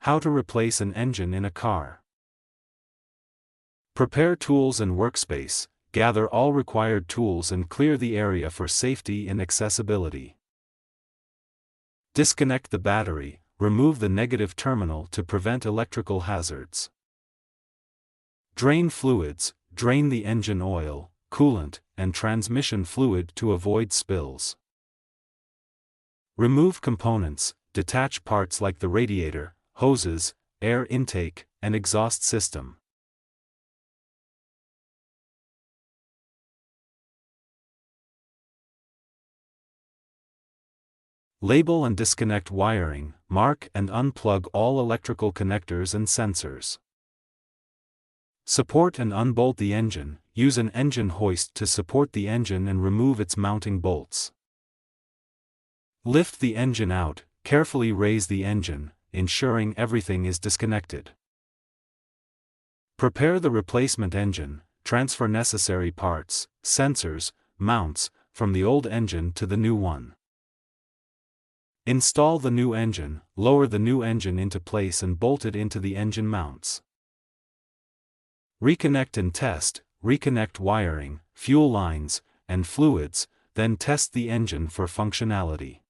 How to replace an engine in a car. Prepare tools and workspace, gather all required tools and clear the area for safety and accessibility. Disconnect the battery, remove the negative terminal to prevent electrical hazards. Drain fluids, drain the engine oil, coolant, and transmission fluid to avoid spills. Remove components, detach parts like the radiator, hoses, air intake, and exhaust system. Label and disconnect wiring, mark and unplug all electrical connectors and sensors. Support and unbolt the engine, use an engine hoist to support the engine and remove its mounting bolts. Lift the engine out, carefully raise the engine, ensuring everything is disconnected. Prepare the replacement engine, transfer necessary parts, sensors, mounts, from the old engine to the new one. Install the new engine, lower the new engine into place and bolt it into the engine mounts. Reconnect and test, reconnect wiring, fuel lines, and fluids, then test the engine for functionality.